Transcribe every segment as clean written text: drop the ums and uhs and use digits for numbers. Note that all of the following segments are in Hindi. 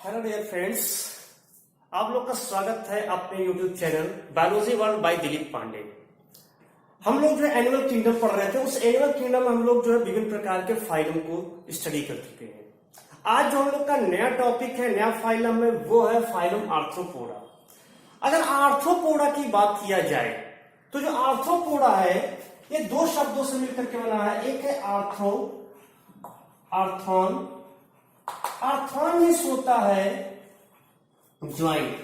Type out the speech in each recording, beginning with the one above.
हेलो डियर फ्रेंड्स, आप लोग का स्वागत है अपने YouTube channel biology world by Dilip Pandey. हम लोग जो है एनिमल किंगडम पढ़ रहे थे। उस एनिमल किंगडम में हम लोग जो है विभिन्न प्रकार के फाइलम को स्टडी कर चुके हैं। आज जो हम लोग का नया टॉपिक है, नया फाइलम में, वो है फाइलम आर्थ्रोपोडा। अगर आर्थ्रोपोडा की बात किया जाए तो जो आर्थ्रोपोडा है ये दो शब्दों से मिलकर के बना है। एक है आर्थ्रो, आर्थॉन। आर्थॉन मीन्स होता है ज्वाइंट,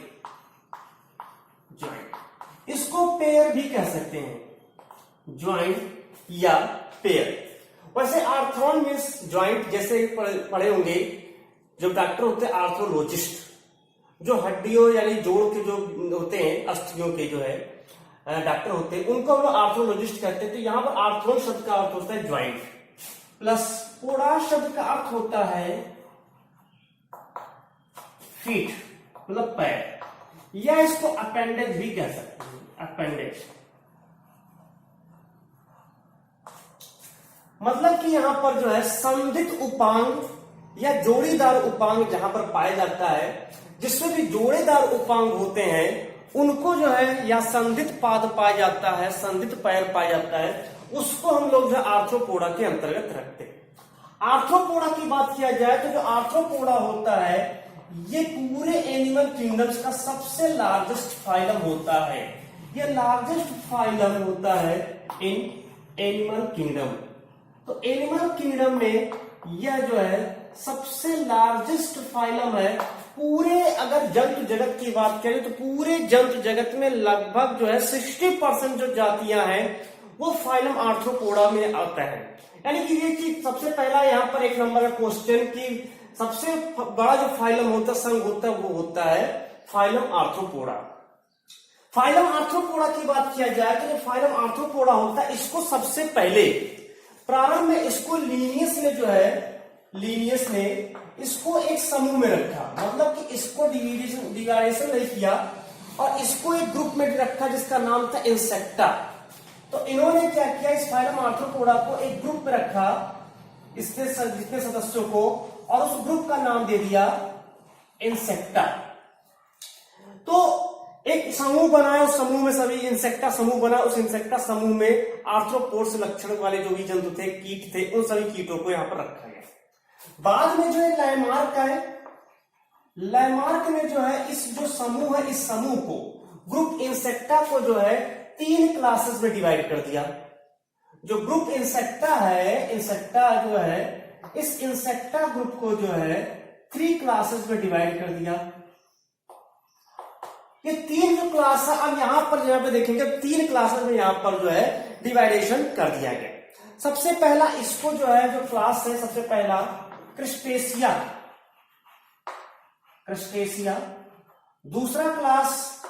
ज्वाइंट। इसको पेयर भी कह सकते हैं, ज्वाइंट या पेयर। वैसे आर्थॉन मीन्स ज्वाइंट, जैसे पढ़े होंगे जो डॉक्टर होते हैं आर्थ्रोलॉजिस्ट, जो हड्डियों यानी जोड़ के जो होते हैं, अस्थियों के जो है डॉक्टर होते हैं, उनको हम लोग आर्थ्रोलॉजिस्ट कहते हैं। तो यहां पर आर्थ्रोन शब्द का अर्थ होता है ज्वाइंट, प्लस पोडा शब्द का अर्थ होता है फीट, मतलब पैर, या इसको अपेंडेज भी कह सकते हैं। अपेंडेज मतलब कि यहां पर जो है संधित उपांग या जोड़ीदार उपांग जहां पर पाया जाता है, जिसमें भी जोड़ीदार उपांग होते हैं उनको जो है, या संधित पाद पाया जाता है, संधित पैर पाया जाता है, उसको हम लोग जो है आर्थ्रोपोडा के अंतर्गत रखते हैं। आर्थ्रोपोडा की बात किया जाए तो जो आर्थ्रोपोडा होता है ये पूरे एनिमल किंगडम्स का सबसे लार्जेस्ट फाइलम होता है। ये लार्जेस्ट फाइलम होता है इन एनिमल किंगडम। तो एनिमल किंगडम में यह जो है सबसे लार्जेस्ट फाइलम है। पूरे अगर जंतु जगत की बात करें तो पूरे जंतु जगत में लगभग जो है 60% जो जातियां हैं वो फाइलम आर्थ्रोपोडा में आता है। यानी कि ये चीज सबसे पहला यहां पर एक नंबर का क्वेश्चन की सबसे बड़ा जो फाइलम होता है, संघ होता है, वो होता है फाइलम आर्थ्रोपोडा। फाइलम आर्थ्रोपोडा की बात किया जाए तो जो फाइलम आर्थ्रोपोडा होता है, इसको सबसे पहले प्रारंभ में इसको लीनियस ने जो है, लीनियस ने इसको एक समूह में रखा, मतलब कि इसको डिवाइडेशन नहीं किया और इसको एक ग्रुप में रखा जिसका नाम था इंसेक्टा। तो इन्होंने क्या किया, इस फाइलम आर्थ्रोपोडा को एक ग्रुप में रखा, इसके जितने सदस्यों को, और उस ग्रुप का नाम दे दिया इंसेक्टा। तो एक समूह बनाया, उस समूह में सभी इंसेक्टा समूह बना। उस इंसेक्टा समूह में आर्थ्रोपोड्स लक्षण वाले जो भी जंतु थे, कीट थे, उन सभी कीटों को यहां पर रखा गया। बाद में जो है लैमार्क है, लैमार्क ने जो है इस जो समूह है, इस समूह को, ग्रुप इंसेक्टा को जो है 3 क्लासेस में डिवाइड कर दिया। जो ग्रुप इंसेक्टा है, इंसेक्टा जो है, इस इंसेक्टा ग्रुप को जो है 3 क्लासेस में डिवाइड कर दिया। ये 3 जो क्लास है, अब यहां पर जहां पे देखेंगे 3 क्लासेस में यहां पर जो है डिवाइडेशन कर दिया गया। सबसे पहला इसको जो है, जो क्लास है, सबसे पहला क्रस्टेशिया, क्रस्टेशिया। दूसरा क्लास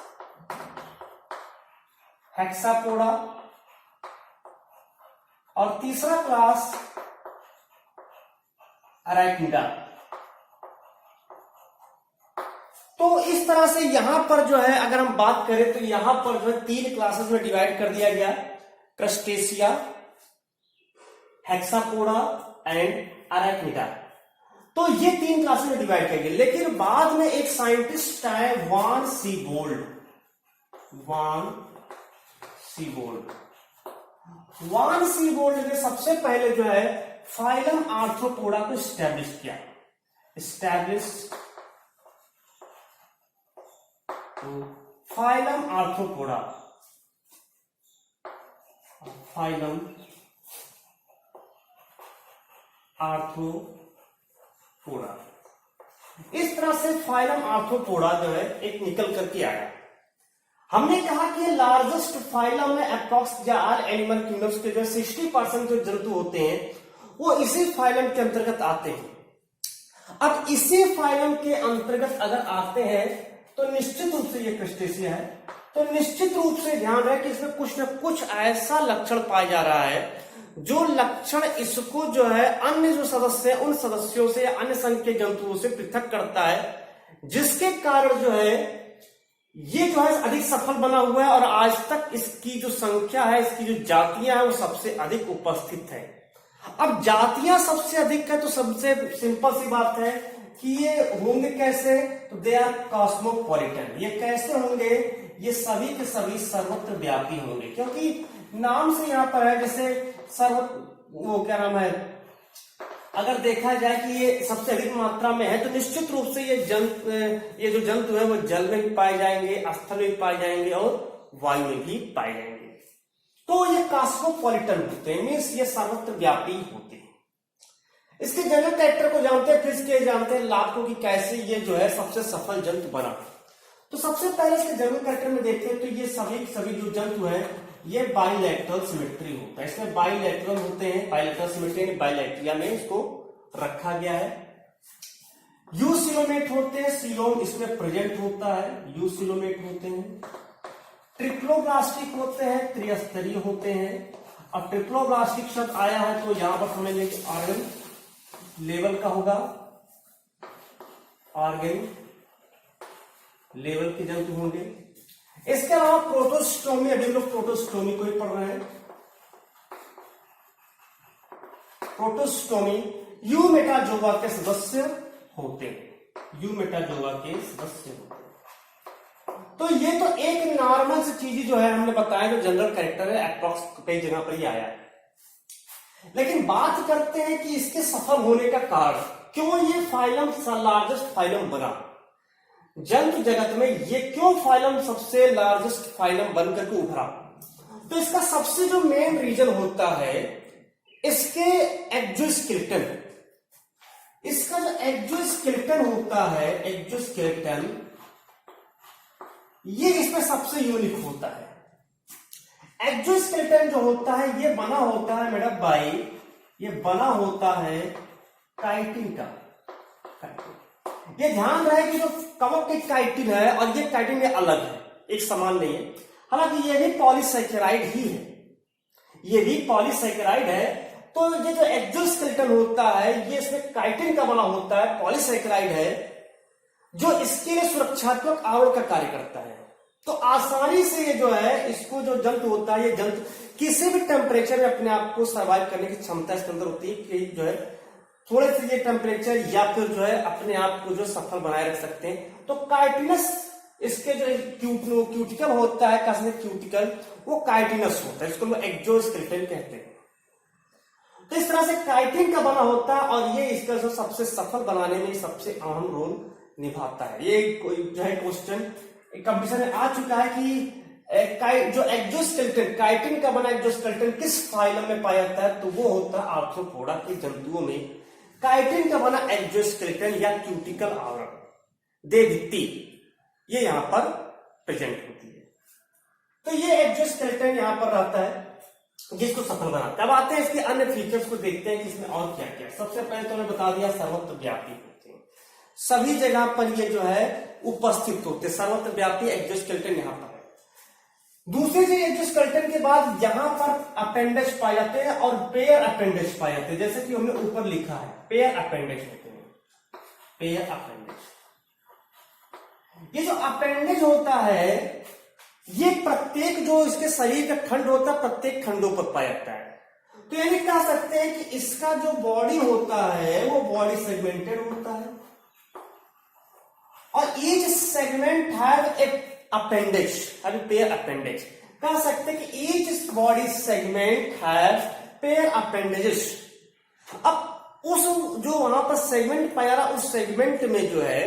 हेक्सापोडा और तीसरा क्लास अराइक्निडा। तो इस तरह से यहां पर जो है अगर हम बात करें तो यहां पर जो है 3 क्लासेस में डिवाइड कर दिया गया, क्रस्टेशिया, हेक्सापोडा एंड अराइक्निडा। तो ये 3 क्लासेस में डिवाइड कर गया। लेकिन बाद में एक साइंटिस्ट आए, वान सीबोल्ड। वान सीबोल्ड, वान सीबोल्ड ने सबसे पहले जो है फाइलम आर्थ्रोपोडा को स्टैब्लिश किया। Establish phylum arthropoda, phylum arthropoda. इस तरह से फाइलम आर्थ्रोपोडा जो है एक निकल करके आया। हमने कहा कि लार्जेस्ट फाइलम में अप्रॉक्स एनिमल किंगडम्स के जो 60% जो जंतु होते हैं वो इसी फाइलम के अंतर्गत आते हैं। अब इसी फाइलम के अंतर्गत अगर आते हैं तो निश्चित रूप से ये क्रस्टेशिया है, तो निश्चित रूप से ध्यान रहे कि इसमें कुछ न कुछ ऐसा लक्षण पाया जा रहा है जो लक्षण इसको जो है अन्य जो सदस्य, उन सदस्यों से या अन्य संघ के जंतुओं से पृथक करता है, जिसके कारण जो है ये जो है अधिक सफल बना हुआ है और आज तक इसकी जो संख्या है, इसकी जो जातियां है वो सबसे अधिक उपस्थित है। अब जातियां सबसे अधिक है तो सबसे सिंपल सी बात है, कि ये होंगे कैसे, तो दे आर कॉस्मोपॉलिटन। ये कैसे होंगे, ये सभी के सभी सर्वत्र व्यापी होंगे, क्योंकि नाम से यहां पर है जैसे वो क्या नाम है, अगर देखा जाए कि ये सबसे अधिक मात्रा में है तो निश्चित रूप से ये जो जंतु है वो जल में भी पाए जाएंगे, स्थल में भी पाए जाएंगे और वायु में भी पाए जाएंगे। तो ये कॉस्मोपॉलिटन होते हैं, मीन्स ये सर्वत्र व्यापी होते हैं। इसके जनरल कैरेक्टर को जानते हैं, फिर इसके जानते हैं लाभ को कि कैसे ये जो है सबसे सफल जंतु बना। तो सबसे पहले इसके जनरल कैरेक्टर में देखते हैं तो ये सभी जो जंतु है ये बाइलैटरल सिमेट्री होता है, इसमें बाइलैटरल होते हैं, बाइलैटरल सिमेट्री बाइलैटरिया में इसको रखा गया है। यूसिलोमेट होते हैं, सीलोम इसमें प्रेजेंट होता है, यूसिलोमेट होते हैं। ट्रिप्लोब्लास्टिक होते हैं, त्रिस्तरीय होते हैं। अब ट्रिप्लोब्लास्टिक शब्द आया है तो यहां पर समझ लेंगे ऑर्गन लेवल का होगा, ऑर्गन लेवल के जंतु होंगे। इसके अलावा प्रोटोस्टोमी, अभी लोग प्रोटोस्टोमी को ही पढ़ रहे हैं। प्रोटोस्टोमी यू मेटाजोवा के सदस्य होते हैं, यू मेटाजोवा के सदस्य होते हैं। तो ये तो एक नॉर्मल सी चीज जो है हमने बताया, जो जनरल कैरेक्टर है, अप्रॉक्स कई जगह पर ही आया है। लेकिन बात करते हैं कि इसके सफल होने का कारण, क्यों ये फाइलम लार्जेस्ट फाइलम बना जंतु जगत में, ये क्यों फाइलम सबसे लार्जेस्ट फाइलम बनकर के उभरा। तो इसका सबसे जो मेन रीजन होता है इसके एक्सोस्केलेटन। इसका जो एक्सोस्केलेटन होता है, एक्सोस्केलेटन ये इसमें सबसे यूनिक होता है। एक्सोस्केलेटन जो होता है ये बना होता है मेरा भाई, ये बना होता है काइटिन का। ये ध्यान रहे कि जो कवक की काइटिन है और ये काइटिन ये अलग है, एक समान नहीं है। हालांकि ये भी पॉलीसैकेराइड ही है, ये भी पॉलीसैकेराइड है। तो ये जो एक्सोस्केलेटन होता है ये इसमें काइटिन का बना होता है, पॉलीसैकेराइड है, जो इसके लिए सुरक्षात्मक आवरण का कार्य करता है। तो आसानी से ये जो है इसको जो जंतु होता है, ये जंतु किसी भी टेम्परेचर में अपने आप को सर्वाइव करने की क्षमता इसके अंदर होती है कि जो है थोड़े से ये टेम्परेचर या फिर जो है अपने आप को जो सफल बनाए रख सकते हैं। तो काइटिनस इसके जो क्यूटिकल होता है, कसने क्यूटिकल, वो काइटिनस होता है, इसको लोग एक्सोस्केलेटन कहते हैं। तो इस तरह से काइटिन का बना होता है और ये इसका जो सबसे सफल बनाने में सबसे अहम रोल निभाता है। ये कोई जो है क्वेश्चन कंपटीशन में आ चुका है कि जो एक्सोस्केलेटन, काइटिन का बना एक्सोस्केलेटन किस फाइलम में पाया जाता है, तो वो होता है आर्थ्रोपोडा के जंतुओं में काइटिन का बना एक्सोस्केलेटन या क्यूटिकल आवरण, देहभित्ति, ये यहां पर प्रेजेंट होती है। तो ये एक्सोस्केलेटन यहां पर रहता है जिसको सफल बनाता है। अब आते हैं इसके अन्य फीचर्स को देखते हैं कि इसमें और क्या क्या। सबसे पहले तो मैं बता दिया सर्वत्र व्यापी होते हैं, सभी जगह पर ये जो है उपस्थित होते हैं, सर्वत्र व्यापी एक्सोस्केलेटन यहां पर है। दूसरी चीज एक्सोस्केलेटन के बाद यहां पर अपेंडेज पाए जाते हैं और पेयर अपेंडेज पाए जाते हैं, जैसे कि हमने ऊपर लिखा है पेयर अपेंडेज होते हैं, पेयर अपेंडेज। ये जो अपेंडेज होता है ये प्रत्येक जो इसके शरीर का खंड होता है प्रत्येक खंडों पर पाया जाता है। तो यानी कह सकते हैं कि इसका जो बॉडी होता है वो बॉडी सेगमेंटेड होता है और each segment have a appendage, अभी पेयर अपेंडेज। कह सकते हैं कि each body segment have pair appendages. अब उस जो वहां पर सेगमेंट पाया रहा उस सेगमेंट में जो है,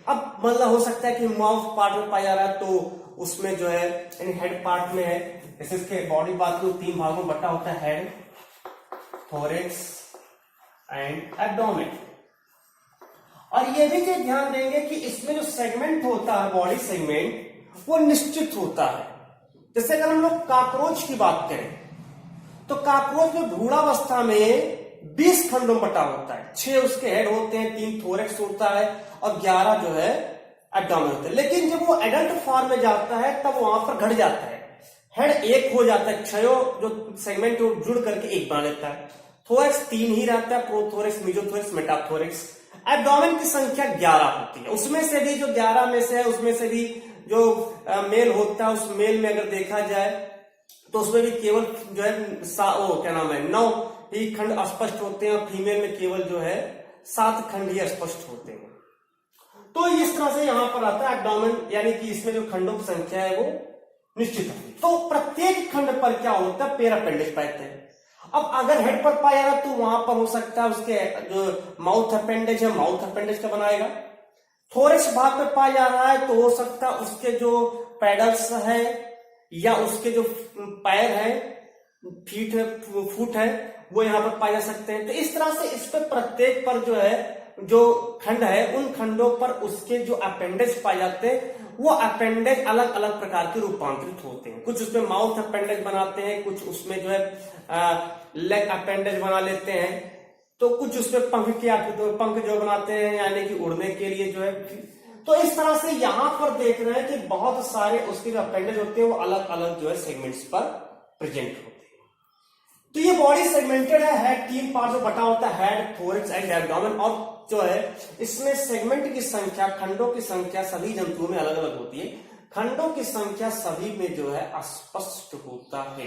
अब मतलब हो सकता है कि माउथ पार्ट में पाया रहा तो उसमें जो है यानी हेड पार्ट में है, जैसे इसके बॉडी पार्ट को 3 भागों में बटा होता है, हेड, थोरेक्स एंड एब्डोमेन। और ये भी जो ध्यान देंगे कि इसमें जो सेगमेंट होता है बॉडी सेगमेंट वो निश्चित होता है। जैसे अगर हम लोग कॉकरोच की बात करें तो कॉकरोच में भ्रूणावस्था में 20 खंडों में बटा होता है, 6 उसके हेड होते हैं, 3 थोरेक्स होता है और 11 जो है एब्डोमेन होता है। लेकिन जब वो एडल्ट फॉर्म में जाता है तब वहां पर घट जाता है, हेड 1 हो जाता है, 6 जो सेगमेंट जुड़ करके 1 बना लेता है, थोरेक्स 3 ही रहता है, प्रोथोरेक्स, मेजोथोरेक्स, मेटाथोरेक्स। एब्डोमेन की संख्या 11 होती है, उसमें से भी जो 11 में से है उसमें से भी जो मेल होता है उस मेल में अगर देखा जाए तो उसमें भी केवल जो है क्या नाम है 9 ही खंड स्पष्ट होते हैं और फीमेल में केवल जो है 7 खंड ये स्पष्ट होते हैं। तो इस तरह से यहां पर आता है एब्डोमेन, यानी कि इसमें जो खंडों की संख्या है वो निश्चित है। तो प्रत्येक खंड पर क्या होता है, पेयर अपेंडेज पाते हैं। अब अगर हेड पर पाया जाए तो वहां पर हो सकता है उसके जो माउथ अपेंडेज है, माउथ अपेंडेज का बनाएगा। थोरेक्स भाग पे पाया जा रहा है तो हो सकता है उसके जो पैडल्स है या उसके जो पैर है, फीट है, फुट है, वो यहां पर पाए जा सकते हैं। तो इस तरह से इस पर प्रत्येक पर जो है, जो खंड है उन खंडों पर उसके जो अपेंडेज पाए जाते हैं वो अपेंडेज अलग अलग प्रकार के रूपांतरित होते हैं। कुछ उसमें माउथ अपेंडेज बनाते हैं, कुछ उसमें जो है लेग अपेंडेज बना लेते हैं, तो कुछ उसमें पंख जो बनाते हैं यानी कि उड़ने के लिए जो है। तो इस तरह से यहां पर देख रहे हैं कि बहुत सारे उसके जो अपेंडेज होते हैं वो अलग अलग जो है सेगमेंट्स पर प्रेजेंट होते हैं। तो ये बॉडी सेगमेंटेड है, हेड 3 पार्ट में बटा होता है, हेड, थोरेक्स एंड एब्डोमेन। और जो है इसमें सेगमेंट की संख्या, खंडों की संख्या सभी जंतुओं में अलग अलग होती है। खंडों की संख्या सभी में जो है स्पष्ट होता है,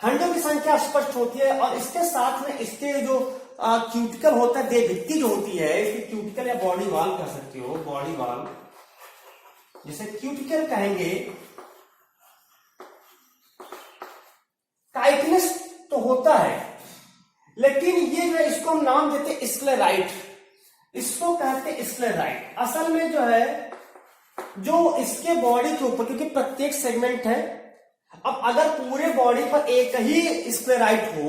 खंडों की संख्या स्पष्ट होती है। और इसके साथ में इसके जो क्यूटिकल होता है, देह भित्ति जो होती है, इसकी क्यूटिकल या बॉडी वॉल कह सकते हो, बॉडी वॉल जिसे क्यूटिकल कहेंगे। काइटिनस तो होता है, लेकिन ये जो है इसको हम नाम देते हैं स्क्लेराइट, इसको कहते हैं स्क्लेराइट। असल में जो है जो इसके बॉडी के ऊपर, क्योंकि प्रत्येक सेगमेंट है, अब अगर पूरे बॉडी पर एक ही स्क्लेराइट हो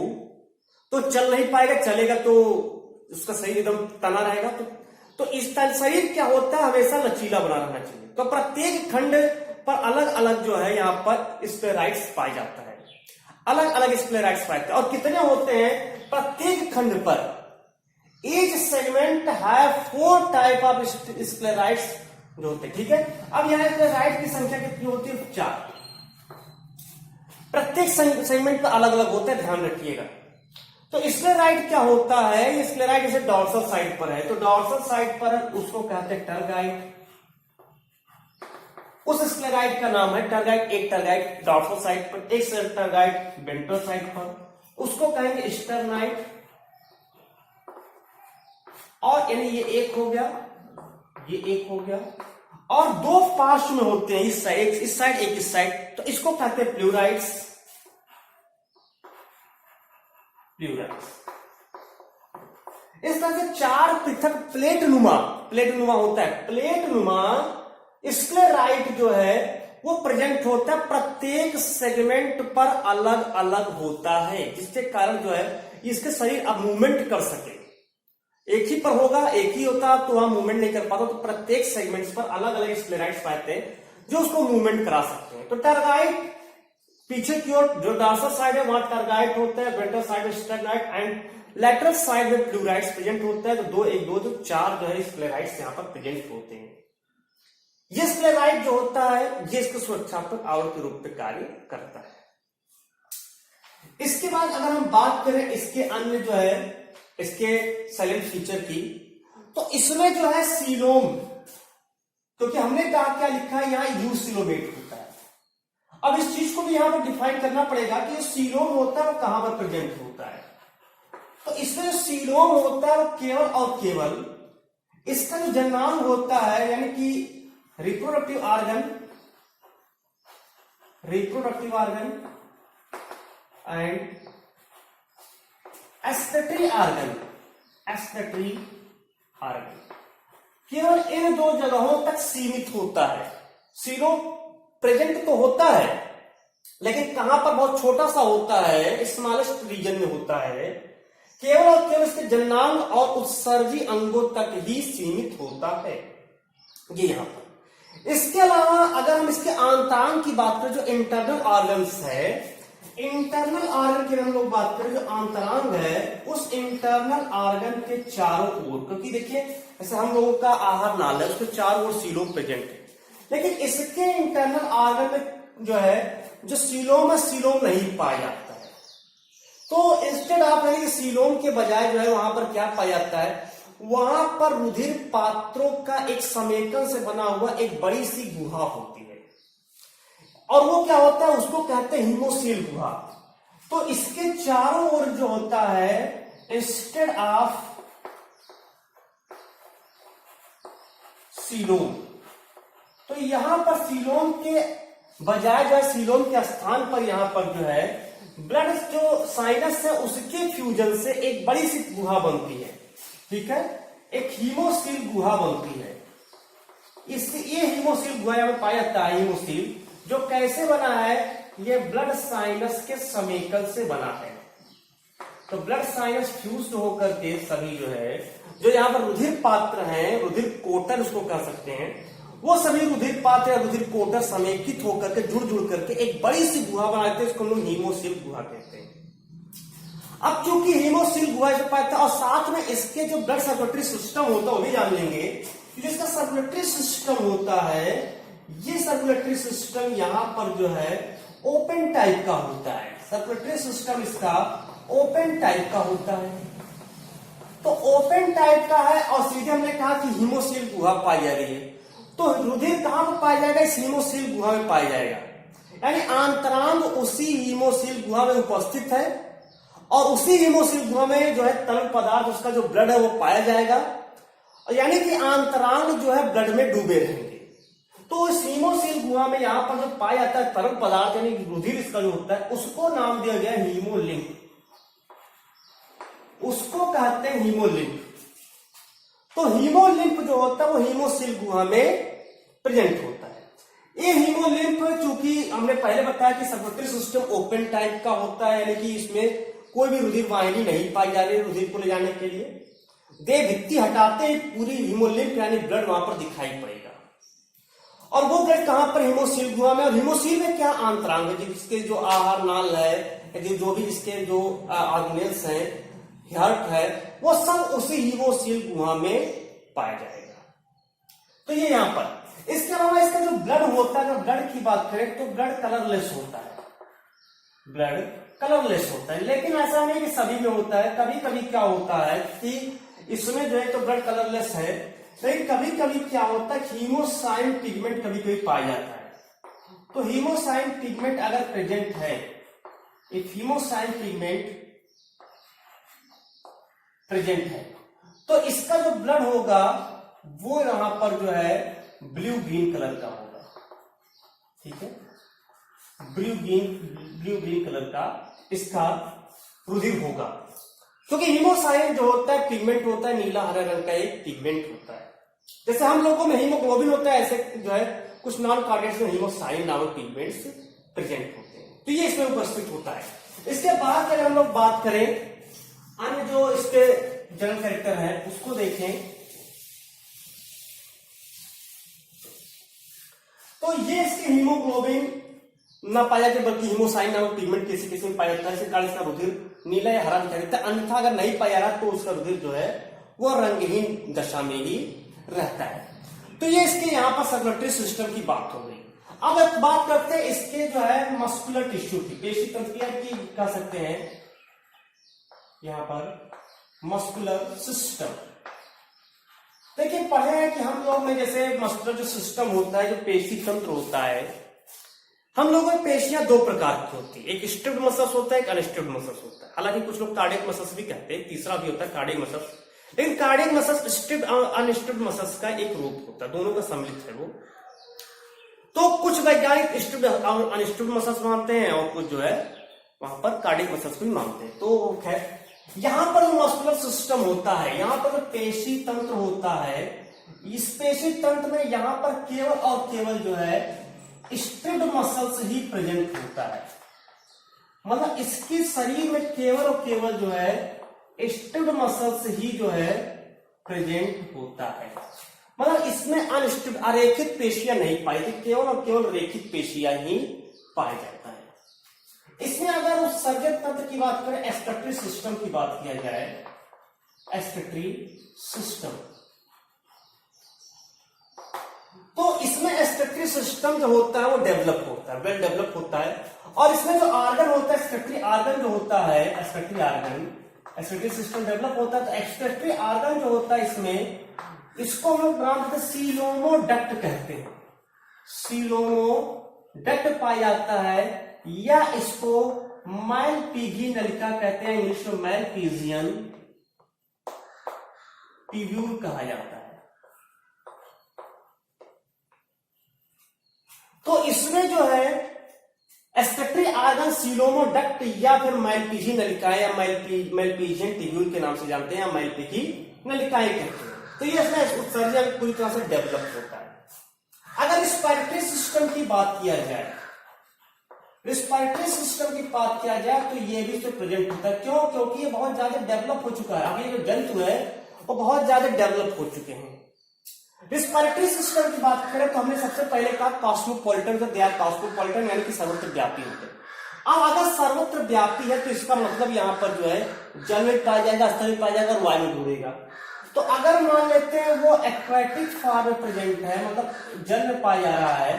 तो चल नहीं पाएगा, चलेगा तो उसका शरीर एकदम तना रहेगा। तो इस शरीर क्या होता है, हमेशा लचीला बना रहना चाहिए। तो प्रत्येक खंड पर अलग अलग जो है यहाँ पर स्क्लेराइट्स पाया जाता है, अलग अलग स्क्लेराइट्स पाए जाते हैं। और कितने होते हैं प्रत्येक खंड पर, each segment have 4 type of sclerites जो होते हैं। ठीक है, अब यहाँ स्क्लेराइट की संख्या कितनी होती है, 4। प्रत्येक सेगमेंट पर अलग अलग होता है, ध्यान रखिएगा। तो स्क्लेराइट क्या होता है, स्क्लेराइट जैसे डॉर्सल साइड पर है, तो डॉर्सल साइड पर उसको कहते हैं टरगाइट। उस स्क्लेराइट का नाम है टरगाइट। एक टरगाइट डॉर्सल साइड पर, एक टरगाइट वेंट्रल साइड पर, उसको कहेंगे स्टर्नाइट। और यानी ये एक हो गया, ये एक हो गया, और 2 पार्श्व में होते हैं, इस साइड एक इस साइड, तो इसको कहते हैं प्लूराइड्स। इस तरह से 4 पृथक प्लेट नुमा होता है। प्लेट नुमा स्क्लेराइट जो है वो प्रेजेंट होता है, प्रत्येक सेगमेंट पर अलग अलग होता है, जिसके कारण जो है इसके शरीर अब मूवमेंट कर सके। एक ही पर होगा, एक ही होता तो वहां मूवमेंट नहीं कर पाता। तो प्रत्येक सेगमेंट्स पर अलग अलग स्क्लेराइट्स पाते हैं जो उसको मूवमेंट करा सकते हैं। तो टरगाइट पीछे की ओर जो डॉर्सल साइड है वहां टरगाइट होता है, वेंट्रल साइड में स्टर्नाइट एंड लैटरल साइड में प्लूराइड्स प्रेजेंट होता है। तो 2 1 2 तो 4 जो है स्क्लेराइट्स यहां पर प्रेजेंट होते हैं। ये स्क्लेराइट जो होता है ये इसके सुरक्षात्मक आवरण के रूप में कार्य करता है। इसके बाद अगर हम बात करें इसके अन्य जो है इसके साइलेंट फीचर की, तो इसमें जो है सीलोम, क्योंकि हमने कहा क्या लिखा है यहां यूसिलोमेट होता है। अब इस चीज को भी यहां पर डिफाइन करना पड़ेगा कि जो सीलोम होता है वो कहां पर प्रेजेंट होता है। तो इसमें जो सीलोम होता है वो केवल और केवल इसका जो जन्मांग होता है, यानी कि रिप्रोडक्टिव ऑर्गन एंड एस्टेटरी ऑर्गन, केवल इन 2 जगहों तक सीमित होता है। सीलोम प्रेजेंट तो होता है, लेकिन कहां पर बहुत छोटा सा होता है, स्मॉलेस्ट रीजन में होता है, केवल और केवल इसके जन्नांग और उत्सर्जी अंगों तक ही सीमित होता है, ये यहां पर। इसके अलावा अगर हम इसके आंतरांग की बात करें, जो इंटरनल ऑर्गन्स है, इंटरनल ऑर्गन की हम लोग बात करें, जो आंतरांग है उस इंटरनल ऑर्गन के चारों ओर, क्योंकि देखिए जैसे हम लोगों का आहार नाल है उसके चारों ओर सीलोम प्रेजेंट है, लेकिन इसके इंटरनल ऑर्गन में जो है जो सीलोम है, सीलोम नहीं पाया जाता है। तो इंस्टेड ऑफ यानी सीलोम के बजाय जो है वहां पर क्या पाया जाता है, वहां पर रुधिर पात्रों का एक समेकन से बना हुआ एक बड़ी सी गुहा होती है, और वो क्या होता है उसको कहते हैं हीमोसील गुहा। तो इसके चारों ओर जो होता है इंस्टेड ऑफ सीलोम। तो यहां पर सीलोम के बजाय जो है, सीलोम के स्थान पर यहां पर जो है ब्लड जो साइनस है उसके फ्यूजन से एक बड़ी सी गुहा बनती है, ठीक है, एक हीमोसील गुहा बनती है। ये हीमोसील गुहा में पाया जाता है, हीमोसील जो कैसे बना है, ये ब्लड साइनस के समेकल से बना है। तो ब्लड साइनस फ्यूज होकर के सभी जो है, जो यहाँ पर रुधिर पात्र हैं, रुधिर कोटर उसको कह सकते हैं, वो सभी रुधिर पात्र या रुधिर कोटर समेकित होकर के जुड़ करके एक बड़ी सी गुहा बनाते हैं, इसको हम लोग हीमोसील गुहा कहते हैं। अब चूंकि हीमोसील गुहा जो पाया था, और साथ में इसके जो ब्लड सर्कुलेटरी सिस्टम होता है वो भी जान लेंगे। जो इसका सर्कुलेटरी सिस्टम होता है, ये सर्कुलेटरी सिस्टम यहाँ पर जो है ओपन टाइप का होता है। सर्कुलेटरी सिस्टम इसका ओपन टाइप का होता है। तो ओपन टाइप का है, और सीधे हमने कहा कि हीमोसील गुहा पाई जा रही है। तो रुधिर कहां पर पाया जाएगा, इस हीमोसील गुहा में पाया जाएगा, यानी आंतरांग उसी हीमोसील गुहा में उपस्थित है, और उसी हीमोसील गुहा में जो है तरल पदार्थ, उसका जो ब्लड है वो पाया जाएगा, यानी कि आंतरांग जो है ब्लड में डूबे रहेंगे। तो इस हीमोसील गुहा में यहां पर जो पाया जाता है तरल पदार्थ, यानी रुधिर इसका जो होता है, उसको नाम दिया गया हीमोलिंक, उसको कहते हैं हीमोलिंक। तो हीमोलिंप जो होता है वो हीमोसील गुहा में प्रेजेंट होता है। ये हीमोलिंप चूंकि हमने पहले बताया कि सर्कुलेटरी सिस्टम ओपन टाइप का होता है, यानी कि इसमें कोई भी रुधिर वाहिनी नहीं पाई जा रही है रुधिर को ले जाने के लिए। देह भित्ति हटाते ही पूरी हीमोलिंप यानी ब्लड वहां पर दिखाई पड़ेगा, और वो ब्लड कहां पर, हीमोसील गुहा में। और हीमोसील में क्या आंतरांग है, जिसके जो आहार नाल है, जो भी इसके जो ऑर्गेनेल्स हैं, हार्ट है, वो सब उसी हीमोसील गुहा में पाया जाएगा। तो ये यहां पर, इसके अलावा इसका जो ब्लड होता है, अगर ब्लड की बात करें तो ब्लड कलरलेस होता है, ब्लड कलरलेस होता है। लेकिन ऐसा नहीं कि सभी में होता है, कभी कभी क्या होता है कि इसमें जो है तो ब्लड कलरलेस है, लेकिन कभी कभी क्या होता है, हीमोसाइन पिगमेंट कभी कभी पाया जाता है। तो हीमोसाइन पिगमेंट अगर प्रेजेंट है, इफ हीमोसाइन पिगमेंट प्रेजेंट है, तो इसका जो ब्लड होगा वो यहां पर जो है ब्लू ग्रीन कलर का होगा, ठीक है, ब्लू ग्रीन कलर का इसका रुधिर होगा, क्योंकि हीमोसाइन जो होता है पिगमेंट होता है, नीला हरा रंग का एक पिगमेंट होता है। जैसे हम लोगों में हीमोग्लोबिन होता है, ऐसे जो है कुछ नॉन कार्डियक्स में हीमोसाइन नामक पिगमेंट्स प्रेजेंट होते हैं, तो ये इसमें उपस्थित होता है। इसके बाद अगर हम लोग बात करें अन्य जो इसके जनरल कैरेक्टर है उसको देखें, तो ये इसके हीमोग्लोबिन ना पाया जाए, बल्कि हीमोसाइन नामक पिगमेंट किसी किसी में पाया जाता है, इसी कारण इसका रुधिर नीला या हरा दिखाई देता है। अन्यथा अगर नहीं पाया रहा तो उसका रुधिर जो है वो रंगहीन दशा में ही रहता है। तो ये इसके यहाँ पर सर्कुलेटरी सिस्टम की बात हो गई। अब बात करते हैं इसके जो है मस्कुलर टिश्यू की, पेशी तंत्रिका की कह सकते हैं यहां पर मस्कुलर सिस्टम। देखिए पढ़े हैं कि हम लोग में जैसे मस्कुलर जो सिस्टम होता है, जो पेशी तंत्र होता है, हम लोगों में पेशियां दो प्रकार की होती है, एक स्ट्रिप्ड मसल्स होता है, एक अनस्ट्रिप्ड मसल्स होता है। हालांकि कुछ लोग कार्डियक मसल्स भी कहते हैं, तीसरा भी होता है कार्डियक मसल्स, लेकिन cardiac muscles stripped unstripped muscles का एक रूप होता है, दोनों का सम्मिलित है वो। तो कुछ वैज्ञानिक स्ट्रिप्ड अनस्ट्रिप्ड मसल्स मानते हैं, और कुछ जो है वहां पर कार्डियक मसल्स भी मानते हैं। तो खैर यहां पर जो मस्कुलर सिस्टम होता है, यहां पर जो पेशी तंत्र होता है, इस पेशी तंत्र में यहां पर केवल और केवल जो है स्ट्रिप्ड मसल्स ही प्रेजेंट होता है। मतलब इसके शरीर में केवल और केवल जो है स्ट्रिप्ड मसल्स ही जो है प्रेजेंट होता है। मतलब इसमें अनस्ट्रिप्ड अरेखित पेशियां नहीं पाई जाती, केवल और केवल रेखित पेशियां ही पाया जाता है। इसमें अगर उस सर्जक तंत्र की बात करें, एक्सक्रीटरी सिस्टम की बात किया जाए, एक्सक्रीटरी सिस्टम, तो इसमें एक्सक्रीटरी सिस्टम जो होता है वो डेवलप होता है, वेल डेवलप होता है। और इसमें जो ऑर्गन होता है, एक्सक्रीटरी ऑर्गन जो होता है, excretory organ, excretory system develop होता है, तो एक्सक्रीटरी ऑर्गन जो होता है इसमें, इसको हम लोग नाम देते हैं सीलोमोडक्ट कहते हैं, सीलोमोडक्ट पाया जाता है, या इसको मैलपीजी नलिका कहते हैं, इंग्लिश में मैलपीजियन ट्यूब्यूल कहा जाता है। तो इसमें जो है एक्सक्रीटरी ऑर्गन सीलोमोडक्ट या फिर माइलपीजी नलिकाएं या माइलपीजियन ट्यूब्यूल के नाम से जानते हैं या माइलपीजी नलिकाएं कहते हैं। तो ये इसमें उत्सर्जन पूरी तरह से डेवलप होता है। अगर रिस्पायरेटरी सिस्टम की बात किया जाए, रिस्पायरेटरी सिस्टम की बात किया जाए तो ये भी इसमें प्रेजेंट होता है। क्यों? क्योंकि ये बहुत ज्यादा डेवलप हो चुका है। अभी जो जंतु है वो बहुत ज्यादा डेवलप हो चुके हैं। रिस्पायरेटरी सिस्टम की बात करें तो हमने सबसे पहले कहा कॉस्मोपॉलिटन, तो दे आर कॉस्मोपॉलिटन यानी कि सर्वत्र व्यापी होते हैं। अब अगर सर्वत्र व्यापी है तो इसका मतलब यहाँ पर जो है जल में पाया जाएगा, स्थल में पाया जाएगा और वायु में उड़ेगा। तो अगर मान लेते हैं वो एक्वाटिक फॉर्म में प्रेजेंट है, मतलब जल में पाया जा रहा है,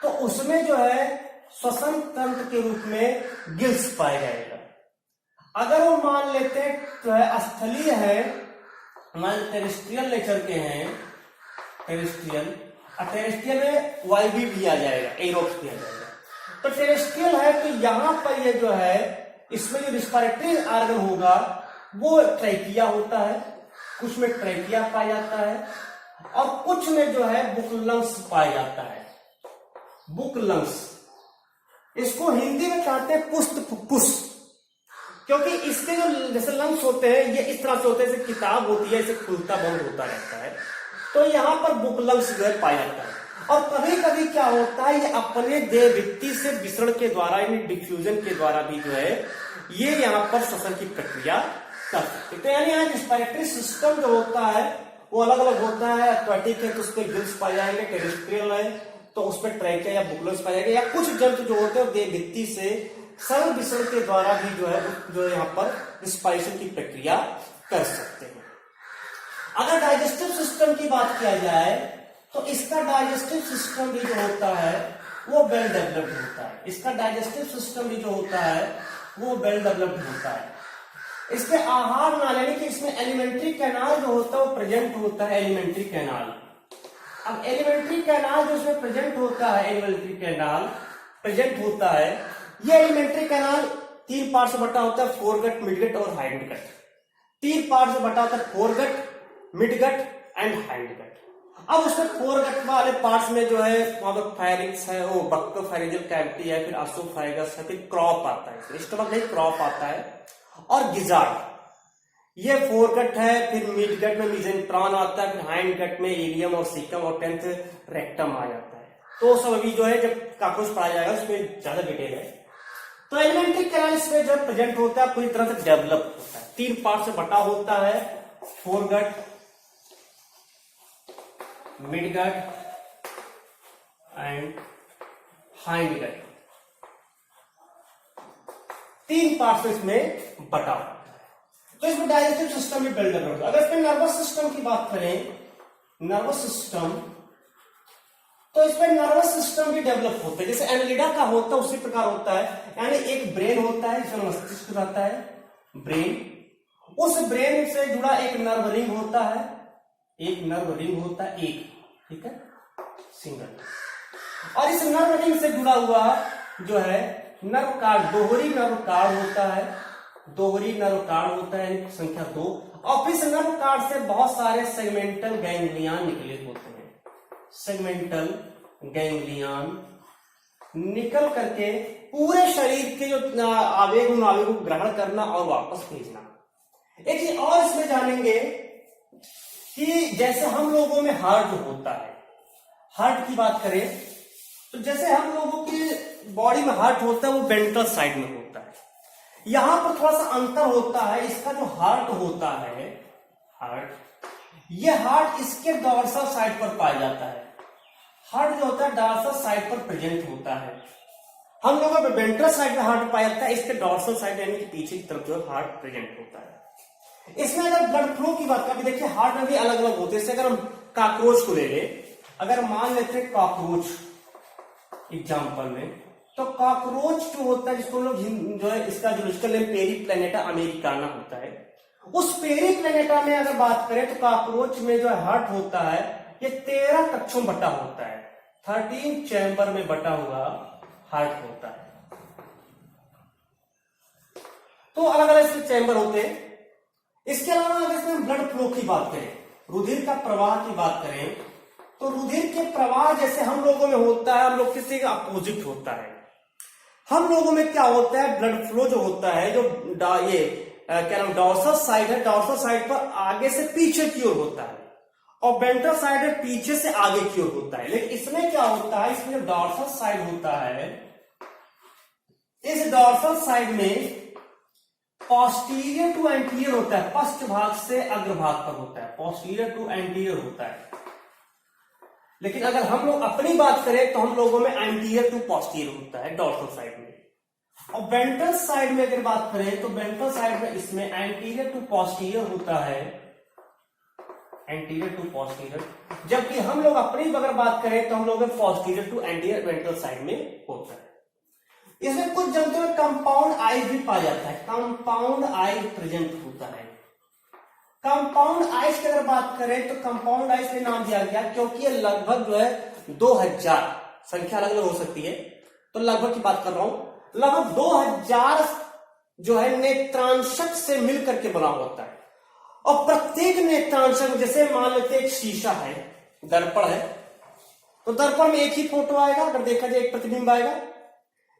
तो उसमें जो है श्वसन तंत्र के रूप में गिल्स पाया जाएगा। अगर वो मान लेते हैं तो है स्थलीय है, मान टेरेस्ट्रियल नेचर के हैं, टेरेस्ट्रियल में वायु भी दिया जाएगा, एरोब्स दिया जाएगा। तो टेरेस्ट्रियल है तो यहां पर ये जो है इसमें जो रिस्पायरेटरी ऑर्गन होगा वो ट्रैकिया होता है, कुछ में ट्रैकिया पाया जाता है और कुछ में जो है बुक लंग्स पाया जाता है। बुक लंग्स, इसको हिंदी में कहते हैं पुष्ट फुफ्फुस, क्योंकि इसके जो जैसे लंग्स होते हैं ये इस तरह से होते हैं, जैसे किताब होती है इसे खुलता बंद होता रहता है। तो यहाँ पर बुक लंग्स जो है पाया जाता है। और कभी कभी क्या होता है ये अपने देह भित्ति से विसरण के द्वारा यानी डिफ्यूजन के द्वारा भी जो है ये यहाँ पर श्वसन की प्रक्रिया कर सकते। तो यानी यहाँ रिस्पायरेटरी सिस्टम जो होता है वो अलग अलग होता है। एक्वाटिक है तो उस पर गिल्स पाए जाएंगे, टेरेस्ट्रियल है तो उस पर ट्रैकिया या बुकलंग्स पाए जाएंगे, या कुछ जंतु जो होते हैं देह भित्ति से सरल विसरण के द्वारा भी जो है जो यहाँ पर रिस्पायरेशन की प्रक्रिया कर सकते हैं। अगर डाइजेस्टिव सिस्टम की बात किया जाए तो इसका डाइजेस्टिव सिस्टम भी जो होता है वो वेल डेवलप्ड होता है। इसका डाइजेस्टिव सिस्टम भी जो होता है वो वेल डेवलप्ड होता है। इसके आहार नाल यानी कि इसमें एलिमेंट्री कैनाल जो होता है वो प्रेजेंट होता है, एलिमेंट्री कैनाल। अब एलिमेंट्री कैनाल जो इसमें प्रेजेंट होता है, एलिमेंट्री कैनाल प्रेजेंट होता है, ये एलिमेंट्री कैनाल 3 पार्ट से बटा होता है, फोरगट, मिडगट और हाइंडगट। 3 पार्ट से बटा होता है, फोरगट, मिडगट एंड हाइंडगट। अब उसमें फोरगट वाले पार्ट्स में जो है वहां पर फायरिंग्स है, वो बक्टोफेरिंजियल कैविटी है, फिर एसोफेगस है, फिर क्रॉप आता है, स्टमक नहीं क्रॉप आता है, और गिजार्ड। ये फोरगट है, फिर मिडगट में मिजेंट्रॉन आता है, फिर हाइंडगट में इलियम और सीकम और 10th रेक्टम आ जाता है। तो सब अभी जो है जब काकरोच पढ़ा जाएगा उसमें ज्यादा डिटेल है। तो एलिमेंट्री कैनाल इसमें जो प्रेजेंट होता है पूरी तरह से डेवलप होता है, 3 पार्ट से बटा होता है, foregut, midgut and hindgut, 3 part इसमें बटा होता है। तो इसमें डाइजेस्टिव सिस्टम भी बिल्ड होता है। अगर इसमें नर्वस सिस्टम की बात करें, नर्वस सिस्टम, तो इसमें नर्वस सिस्टम भी डेवलप होता है, जैसे एनालिडा का होता है उसी प्रकार होता है। यानी एक ब्रेन होता है, इसमें मस्तिष्क रहता है, ब्रेन, उस ब्रेन से जुड़ा एक नर्व रिंग होता है, एक नर्व रिंग होता है, एक, ठीक है, सिंगल। और इस नर्व रिंग से जुड़ा हुआ जो है नर्व कार्ड, दोहरी नर्व कार्ड होता है, दोहरी नर्व कार्ड होता है संख्या 2। और फिर नर्व कार्ड से बहुत सारे सेगमेंटल गैंग्लियन निकले होते हैं, सेगमेंटल गैंग्लियन निकल करके पूरे शरीर के जो आवेग उन आवेगों को ग्रहण करना और वापस भेजना। एक चीज और इसमें जानेंगे कि जैसे हम लोगों में हार्ट जो होता है, हार्ट की बात करें तो जैसे हम लोगों की बॉडी में हार्ट होता है वो वेंट्रल साइड में होता है। यहां पर थोड़ा सा अंतर होता है, इसका जो हार्ट होता है, हार्ट, ये हार्ट इसके डॉर्सल साइड पर पाया जाता है। हार्ट जो होता है डॉर्सल साइड पर प्रेजेंट होता है। हम लोगों में वेंट्रल साइड में हार्ट पाया जाता है, इसके डॉर्सल साइड यानी कि पीछे की तरफ जो हार्ट प्रेजेंट होता है। इसमें अगर ब्लड फ्लो की बात करें, देखिए हार्ट में भी अलग अलग होते हैं। जैसे अगर हम कॉकरोच को ले ले, अगर मान लेते हैं कॉकरोच एग्जाम्पल में, तो कॉकरोच जो होता है जिसको लोग जो है इसका जो नेम पेरी प्लेनेटा अमेरिकाना होता है, उस पेरी प्लेनेटा में अगर बात करें तो कॉकरोच में जो हार्ट होता है ये 13 कक्षों में बटा होता है, 13 चैम्बर में बटा हुआ हार्ट होता है। तो अलग अलग इसके चैम्बर होते हैं। इसके अलावा अगर इसमें ब्लड फ्लो की बात करें रुधिर का प्रवाह की बात करें तो रुधिर के प्रवाह जैसे हम लोगों में होता है, हम लोग किसी का अपोजिट होता है। हम लोगों में क्या होता है, ब्लड फ्लो जो होता है, जो क्या नाम डॉर्सल साइड है, डॉर्सल साइड पर आगे से पीछे की ओर होता है और वेंट्रल साइड है पीछे से आगे की ओर होता है। लेकिन इसमें क्या होता है, इसमें जो डॉर्सल साइड होता है, इस डॉर्सल साइड में पोस्टीरियर टू एंटीरियर होता है, पश्च भाग से अग्रभाग पर होता है, पोस्टीरियर टू एंटीरियर होता है। लेकिन अगर हम लोग अपनी बात करें तो हम लोगों में एंटीरियर टू पोस्टीरियर होता है डॉर्सल साइड में। और वेंट्रल साइड में अगर बात करें तो वेंट्रल साइड में इसमें एंटीरियर टू पोस्टीरियर होता है, एंटीरियर टू पोस्टीरियर। जबकि हम लोग अपनी अगर बात करें तो हम लोग posterior to anterior ventral side में होता है। इसमें कुछ जंतुओं में कंपाउंड आइज भी पाया जाता है, कंपाउंड आइज प्रेजेंट होता है। कंपाउंड आइज की अगर बात करें तो कंपाउंड आइज का नाम दिया गया क्योंकि ये लगभग जो है 2000, संख्या अलग अलग हो सकती है तो लगभग की बात कर रहा हूं, लगभग 2000 जो है नेत्रांशक से मिलकर के बना होता है। और प्रत्येक नेत्रांशक, जैसे मान लेते एक शीशा है, दर्पण है, तो दर्पण में एक ही फोटो आएगा, अगर देखा जाए एक प्रतिबिंब आएगा।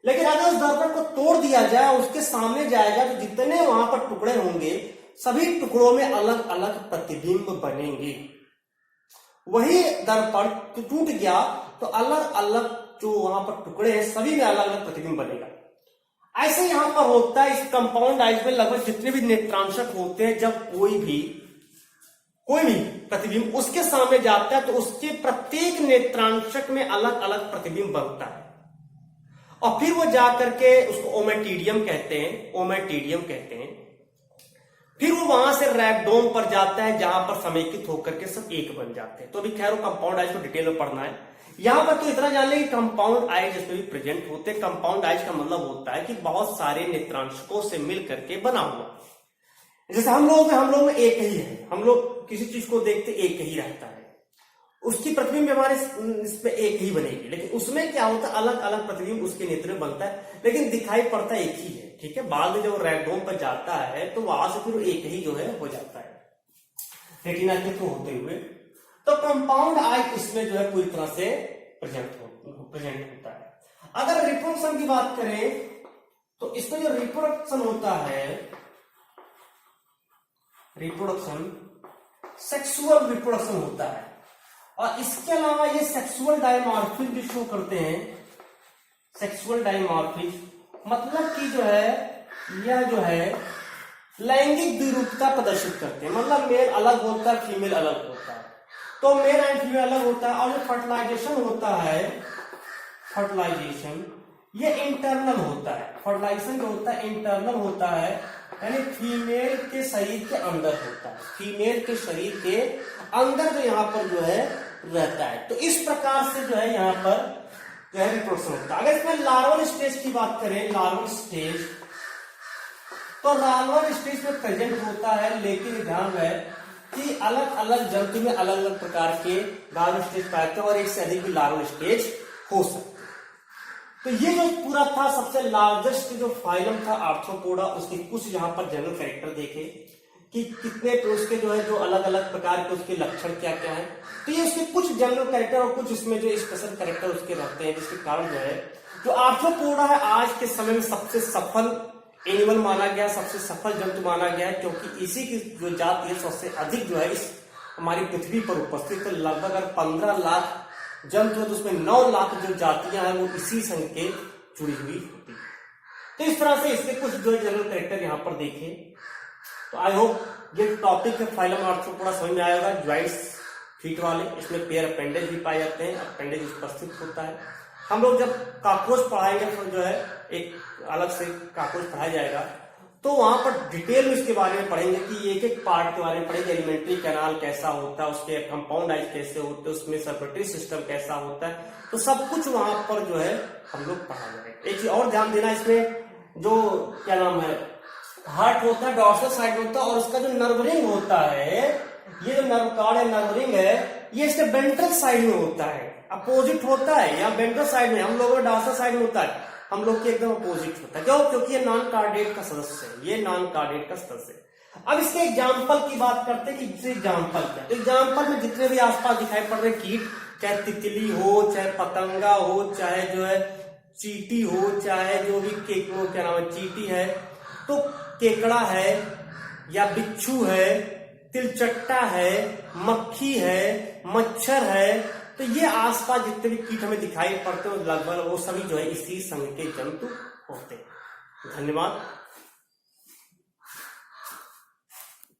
लेकिन अगर उस दर्पण को तोड़ दिया जाए, उसके सामने जाएगा तो जितने वहां पर टुकड़े होंगे सभी टुकड़ों में अलग अलग प्रतिबिंब बनेंगे। वही दर्पण टूट गया तो अलग अलग जो वहां पर टुकड़े हैं सभी में अलग अलग प्रतिबिंब बनेगा। ऐसे यहां पर होता है इस कंपाउंड आइज में लगभग जितने भी नेत्रांशक होते हैं, जब कोई भी प्रतिबिंब उसके सामने जाता है तो उसके प्रत्येक नेत्रांशक में अलग अलग प्रतिबिंब बनता है और फिर वो जाकर के उसको ओमेटिडियम कहते हैं, ओमेटिडियम कहते हैं। फिर वो वहां से रैगडोम पर जाता है जहां पर समेकित होकर के सब एक बन जाते हैं। तो अभी खैर वो कंपाउंड आइज को डिटेल में पढ़ना है। यहां पर तो इतना जान लें कि कंपाउंड आइज इसमें भी प्रेजेंट होते हैं। कंपाउंड आइज का मतलब होता है कि बहुत सारे नेत्रांशकों से मिल करके बना हुआ। जैसे हम लोग में एक ही है, हम लोग किसी चीज को देखते एक ही रहता है, उसकी प्रतिबिंब हमारे इसमें एक ही बनेगी। लेकिन उसमें क्या होता है, अलग अलग प्रतिबिंब उसके नेत्र में बनता है लेकिन दिखाई पड़ता एक ही है। ठीक है, बाद में जब रैगडोम पर जाता है तो वहां से फिर एक ही जो है हो जाता है रेटिना के थ्रू होते हुए। तो कंपाउंड आइज इसमें जो है पूरी तरह से प्रेजेंट होता है। अगर रिप्रोडक्शन की बात करें तो इसमें जो रिप्रोडक्शन होता है, रिप्रोडक्शन सेक्सुअल रिप्रोडक्शन होता है और इसके अलावा ये सेक्सुअल डायमॉर्फिज्म भी शो करते हैं। सेक्सुअल डायमॉर्फिज्म मतलब कि जो है यह जो है लैंगिक द्विरूपता प्रदर्शित करते हैं, मतलब मेल अलग होता है फीमेल अलग होता है, तो मेल एंड फीमेल अलग होता है। और जो फर्टिलाइजेशन होता है, फर्टिलाइजेशन ये इंटरनल होता है। फर्टिलाइजेशन जो होता है इंटरनल होता है, यानी फीमेल के शरीर के अंदर होता है, फीमेल के शरीर के अंदर जो यहाँ पर जो है रहता है। तो इस प्रकार से जो है यहाँ पर जो है रिप्रोडक्शन होता है। अगर इसमें लार्वल स्टेज की बात करें, लार्वल स्टेज, तो लार्वल स्टेज में प्रेजेंट होता है, लेकिन ध्यान रहे कि अलग अलग जंतु में अलग अलग प्रकार के लार्वल स्टेज पाते हैं और एक से अधिक भी लार्वल स्टेज हो सकते हैं। तो ये जो पूरा था सबसे लार्जेस्ट जो फाइलम था आर्थ्रोपोडा, उसके कुछ यहाँ पर जनरल कैरेक्टर देखे कि कितने उसके जो है जो अलग अलग प्रकार के उसके लक्षण क्या क्या है। तो ये उसके कुछ जनरल कैरेक्टर और कुछ इसमें जो स्पेशल कैरेक्टर उसके रहते हैं, जिसके कारण जो है जो आर्थ्रोपोडा है आज के समय में सबसे सफल एनिमल माना गया, सबसे सफल जंतु माना गया है, क्योंकि इसी की जो जाति है सबसे अधिक जो है इस हमारी पृथ्वी पर उपस्थित है। लगभग अगर 15 लाख जंतु है तो उसमें 9 लाख जो जातियां हैं वो इसी संघ के जुड़ी हुई होती है। तो इस तरह से इसके कुछ जो जनरल कैरेक्टर यहाँ पर देखे। तो आई होप ये टॉपिक है फाइलम आर्थ्रोपोडा समझ में आएगा। ज्वाइंट्स फीट वाले, इसमें पेयर अपेंडेज भी पाए जाते हैं, अपेंडेज उपस्थित होता है। हम लोग जब कॉकरोच पढ़ाएंगे तो जो है एक अलग से कॉकरोच पढ़ाया जाएगा तो वहां पर डिटेल में इसके बारे में पढ़ेंगे कि एक एक पार्ट के बारे में पढ़ेंगे। एलिमेंट्री कैनाल कैसा होता है, उसके कंपाउंड आइज कैसे होते हैं, उसमें सर्कुलेटरी सिस्टम कैसा होता है, तो सब कुछ वहां पर जो है हम लोग पढ़ा जाएगा। एक चीज और ध्यान देना, इसमें जो क्या नाम है हार्ट होता है डॉर्सल साइड में होता है और उसका जो नर्वरिंग होता है, ये जो नर्व कार्ड है नर्वरिंग है, ये इसके वेंट्रल साइड में होता है, अपोजिट होता है। या वेंट्रल साइड में, हम लोगों डॉर्सल साइड में होता है, हम लोग के एकदम अपोजिट होता है। क्यों? क्योंकि ये नॉन कार्डिएट का सदस्य है, ये नॉन कार्डिएट का सदस्य है। अब इसके एग्जाम्पल की बात करते हैं कि इससे एग्जाम्पल क्या है। एग्जाम्पल में जितने भी आसपास दिखाई पड़ रहे कीट, चाहे तितली हो, चाहे पतंगा हो, चाहे जो है चींटी हो, चाहे जो भी क्या नाम है चींटी है, तो केकड़ा है या बिच्छू है, तिलचट्टा है, मक्खी है, मच्छर है, तो ये आसपास जितने भी कीट हमें दिखाई पड़ते हैं लगभग वो सभी जो है इसी संघ के जंतु होते हैं। धन्यवाद।